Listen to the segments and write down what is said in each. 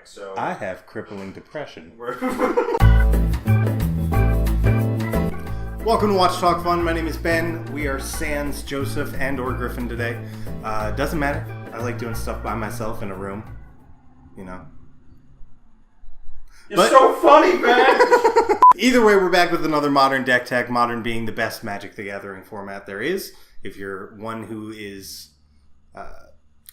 So I have crippling depression. Welcome to Watch Talk Fun. My name is Ben. We are Sans, Joseph, and or Griffin today. Doesn't matter. I like doing stuff by myself in a room. You know. You're so funny, man! Either way, we're back with another Modern deck tech. Modern being the best Magic the Gathering format there is. If you're one who is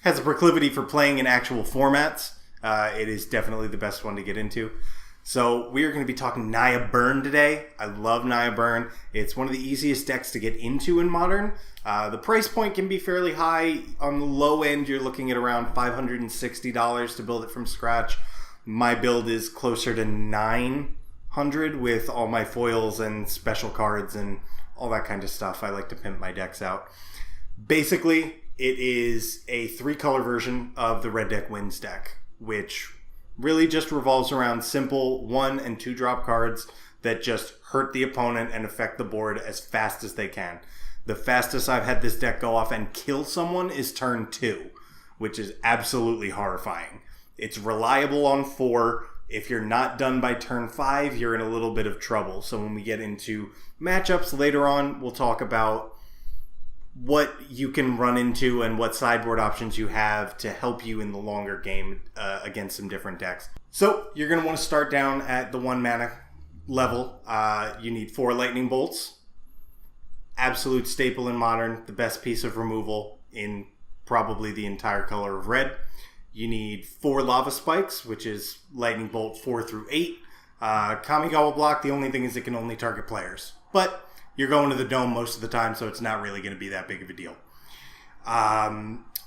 has a proclivity for playing in actual formats, it is definitely the best one to get into. So we are going to be talking Naya Burn today. I love Naya Burn. It's one of the easiest decks to get into in Modern. The price point can be fairly high. On the low end, you're looking at around $560 to build it from scratch. My build is closer to $900 with all my foils and special cards and all that kind of stuff. I like to pimp my decks out. Basically, it is a 3-color version of the Red Deck Wins deck, which really just revolves around simple 1- and 2-drop cards that just hurt the opponent and affect the board as fast as they can. The fastest I've had this deck go off and kill someone is turn 2, which is absolutely horrifying. It's reliable on 4. If you're not done by turn 5, you're in a little bit of trouble. So when we get into matchups later on, we'll talk about what you can run into and what sideboard options you have to help you in the longer game against some different decks. So you're going to want to start down at the 1 mana level. You need 4 lightning bolts. Absolute staple in Modern. The best piece of removal in probably the entire color of red. You need 4 lava spikes, which is lightning bolt 4 through 8. Kamigawa block, the only thing is it can only target players. But you're going to the dome most of the time, so it's not really going to be that big of a deal.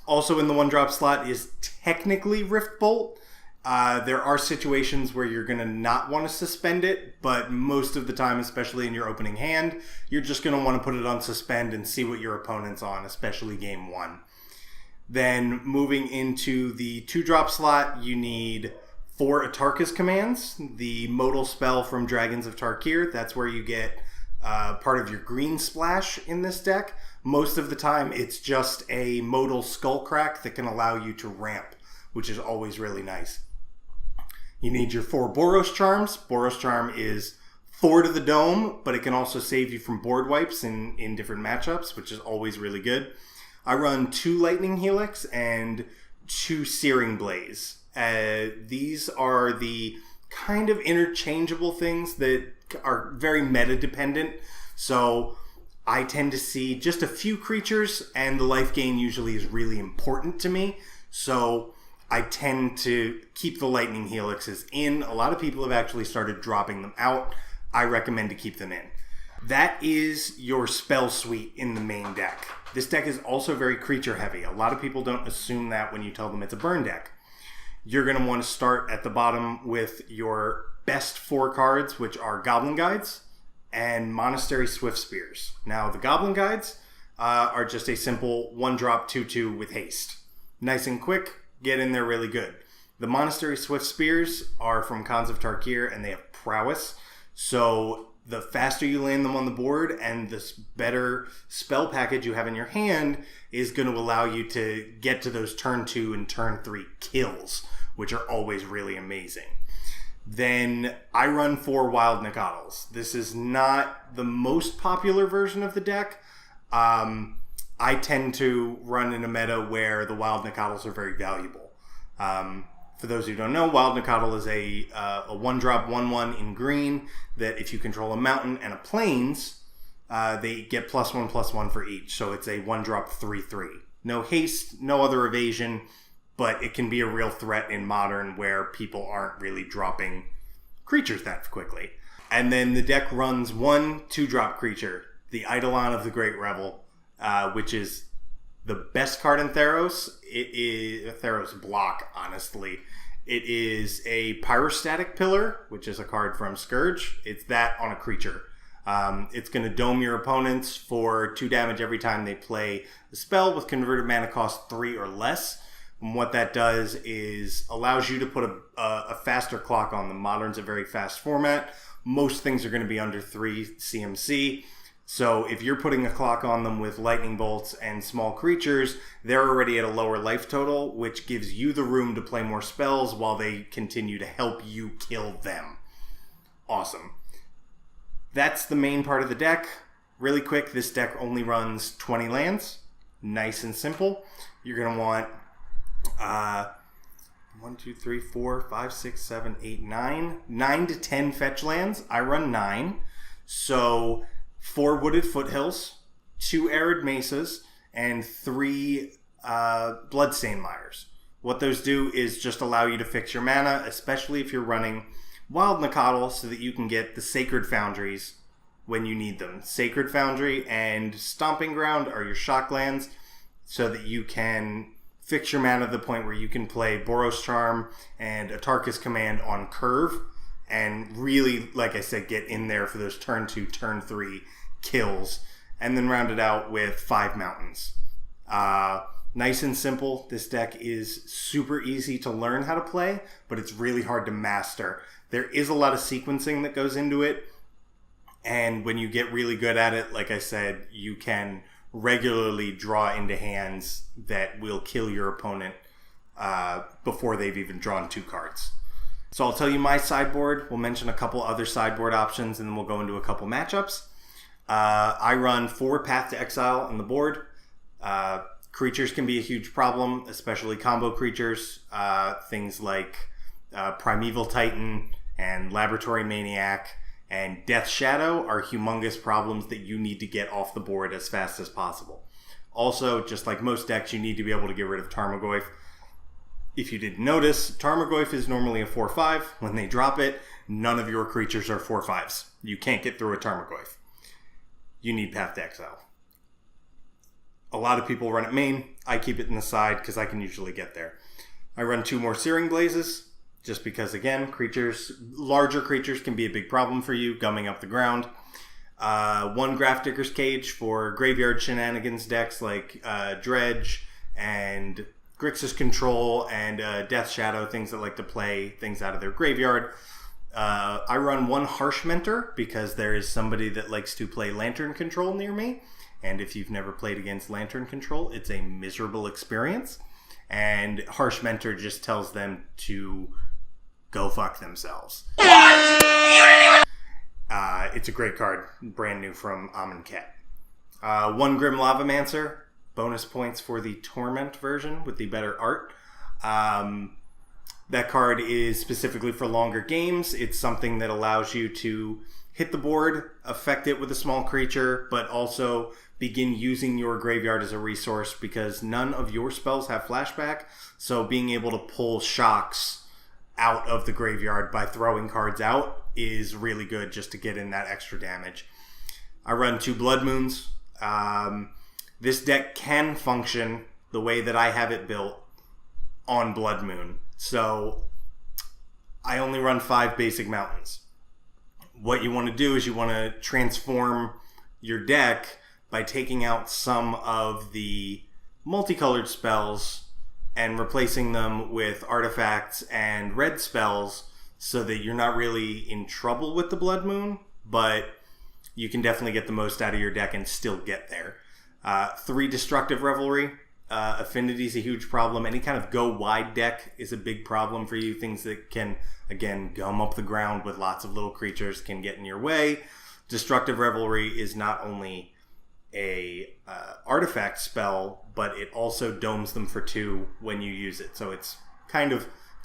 Also in the 1-drop slot is technically Rift Bolt. There are situations where you're going to not want to suspend it, but most of the time, especially in your opening hand, you're just going to want to put it on suspend and see what your opponent's on, especially game 1. Then moving into the 2-drop slot, you need 4 Atarka's commands, the modal spell from Dragons of Tarkir. That's where you get part of your green splash in this deck. Most of the time, it's just a modal Skullcrack that can allow you to ramp, which is always really nice. You need your 4 Boros Charms. Boros Charm is 4 to the dome, but it can also save you from board wipes in different matchups, which is always really good. I run 2 Lightning Helix and 2 Searing Blaze. These are the kind of interchangeable things that are very meta-dependent. So I tend to see just a few creatures, and the life gain usually is really important to me. So I tend to keep the Lightning Helixes in. A lot of people have actually started dropping them out. I recommend to keep them in. That is your spell suite in the main deck. This deck is also very creature heavy. A lot of people don't assume that when you tell them it's a burn deck. You're going to want to start at the bottom with your best 4 cards, which are Goblin Guides and Monastery Swift Spears. Now, the Goblin Guides are just a simple 1-drop 2/2 with haste. Nice and quick, get in there really good. The Monastery Swift Spears are from Khans of Tarkir, and they have prowess. So the faster you land them on the board and the better spell package you have in your hand is going to allow you to get to those turn 2 and turn 3 kills, which are always really amazing. Then I run 4 Wild Nacatls. This is not the most popular version of the deck. I tend to run in a meta where the Wild Nacatls are very valuable. For those who don't know, Wild Nacatl is a 1-drop 1/1 in green that if you control a mountain and a plains, they get +1/+1 for each. So it's a 1-drop 3/3. No haste, no other evasion, but it can be a real threat in Modern where people aren't really dropping creatures that quickly. And then the deck runs 1 2-drop creature, the Eidolon of the Great Revel, which is the best card in Theros. It is a Theros block, honestly. It is a Pyrostatic Pillar, which is a card from Scourge. It's that on a creature. It's going to dome your opponents for 2 damage every time they play the spell with converted mana cost 3 or less. And what that does is allows you to put a faster clock on them. Modern's a very fast format. Most things are going to be under 3 CMC. So if you're putting a clock on them with lightning bolts and small creatures, they're already at a lower life total, which gives you the room to play more spells while they continue to help you kill them. Awesome. That's the main part of the deck. Really quick, this deck only runs 20 lands. Nice and simple. You're going to want 1, 2, 3, 4, 5, 6, 7, 8, 9. 9 to 10 fetch lands. I run 9. So 4 Wooded Foothills, 2 Arid Mesas, and 3 Bloodstained Mires. What those do is just allow you to fix your mana, especially if you're running Wild Nacatl, so that you can get the Sacred Foundries when you need them. Sacred Foundry and Stomping Ground are your shock lands, so that you can fix your mana to the point where you can play Boros Charm and Atarka's Command on curve, and really, like I said, get in there for those turn 2, turn 3 kills, and then round it out with 5 mountains. Nice and simple. This deck is super easy to learn how to play, but it's really hard to master. There is a lot of sequencing that goes into it, and when you get really good at it, like I said, you can regularly draw into hands that will kill your opponent before they've even drawn 2 cards. So I'll tell you my sideboard. We'll mention a couple other sideboard options, and then we'll go into a couple matchups. I run 4 Path to Exile on the board. Creatures can be a huge problem, especially combo creatures. Things like Primeval Titan and Laboratory Maniac and Death Shadow are humongous problems that you need to get off the board as fast as possible. Also, just like most decks, you need to be able to get rid of Tarmogoyf. If you didn't notice, Tarmogoyf is normally a 4/5. When they drop it, none of your creatures are 4/5s. You can't get through a Tarmogoyf. You need Path to Exile. A lot of people run it main. I keep it in the side because I can usually get there. I run 2 more Searing Blazes, just because, again, larger creatures can be a big problem for you, gumming up the ground. 1 Grafdigger's Cage for graveyard shenanigans decks like Dredge and Grixis Control and Death Shadow, things that like to play things out of their graveyard. I run 1 Harsh Mentor because there is somebody that likes to play Lantern Control near me. And if you've never played against Lantern Control, it's a miserable experience. And Harsh Mentor just tells them to go fuck themselves. It's a great card, brand new from Amonkhet. 1 Grim Lavamancer, bonus points for the Torment version with the better art. That card is specifically for longer games. It's something that allows you to hit the board, affect it with a small creature, but also begin using your graveyard as a resource because none of your spells have flashback. So being able to pull shocks out of the graveyard by throwing cards out is really good just to get in that extra damage. I run 2 Blood Moons. This deck can function the way that I have it built on Blood Moon. So I only run 5 basic mountains. What you want to do is you want to transform your deck by taking out some of the multicolored spells and replacing them with artifacts and red spells so that you're not really in trouble with the Blood Moon, but you can definitely get the most out of your deck and still get there. 3 Destructive Revelry. Affinity is a huge problem. Any kind of go wide deck is a big problem for you. Things that can, again, gum up the ground with lots of little creatures can get in your way. Destructive Revelry is not only a artifact spell, but it also domes them for 2 when you use it. So it's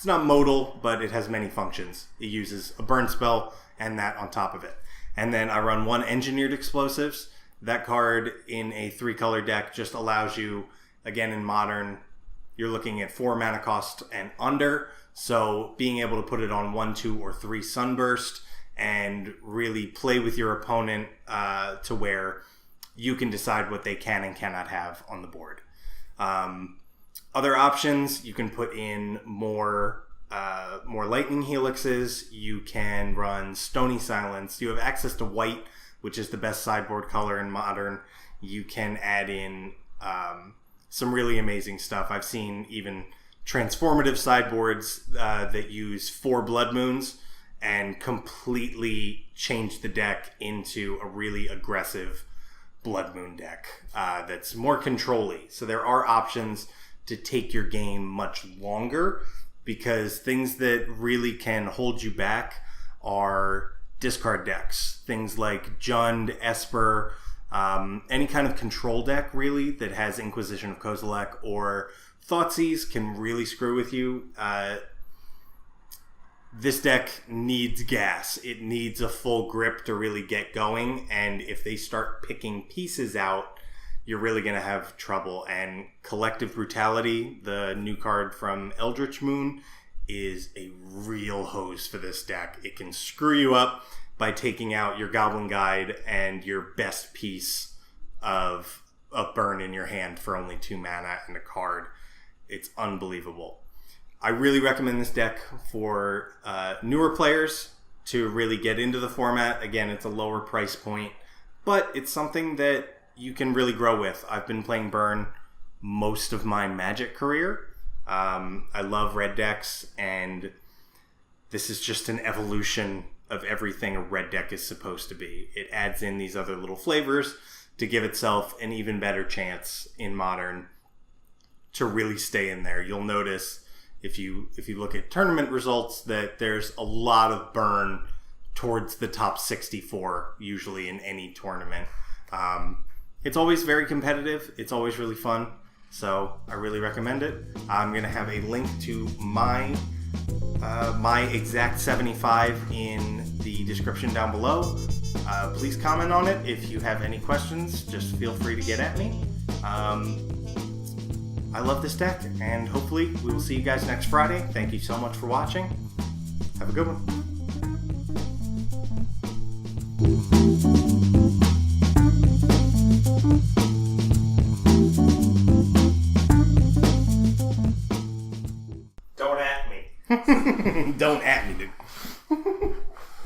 not modal, but it has many functions. It uses a burn spell and that on top of it. And then I run 1 Engineered Explosives. That card in a 3-color deck just allows you, again in Modern, you're looking at 4 mana cost and under. So being able to put it on 1, 2, or 3 Sunburst and really play with your opponent to where you can decide what they can and cannot have on the board. Other options, you can put in more Lightning Helixes. You can run Stony Silence. You have access to white, which is the best sideboard color in Modern. You can add in some really amazing stuff. I've seen even transformative sideboards that use 4 Blood Moons and completely change the deck into a really aggressive Blood Moon deck that's more control-y. So there are options to take your game much longer, because things that really can hold you back are discard decks. Things like Jund, Esper, any kind of control deck really that has Inquisition of Kozilek or Thoughtseize can really screw with you. This deck needs gas. It needs a full grip to really get going, and if they start picking pieces out, you're really going to have trouble. And Collective Brutality, the new card from Eldritch Moon, is a real hose for this deck. It can screw you up by taking out your Goblin Guide and your best piece of burn in your hand for only 2 mana and a card. It's unbelievable. I really recommend this deck for newer players to really get into the format. Again, it's a lower price point, but it's something that you can really grow with. I've been playing Burn most of my Magic career. I love red decks, and this is just an evolution of everything a red deck is supposed to be. It adds in these other little flavors to give itself an even better chance in Modern to really stay in there. You'll notice if you look at tournament results that there's a lot of Burn towards the top 64 usually in any tournament. It's always very competitive. It's always really fun. So I really recommend it. I'm going to have a link to my exact 75 in the description down below. Please comment on it. If you have any questions, just feel free to get at me. I love this deck, and hopefully we will see you guys next Friday. Thank you so much for watching. Have a good one. Don't at me. Don't at me, dude.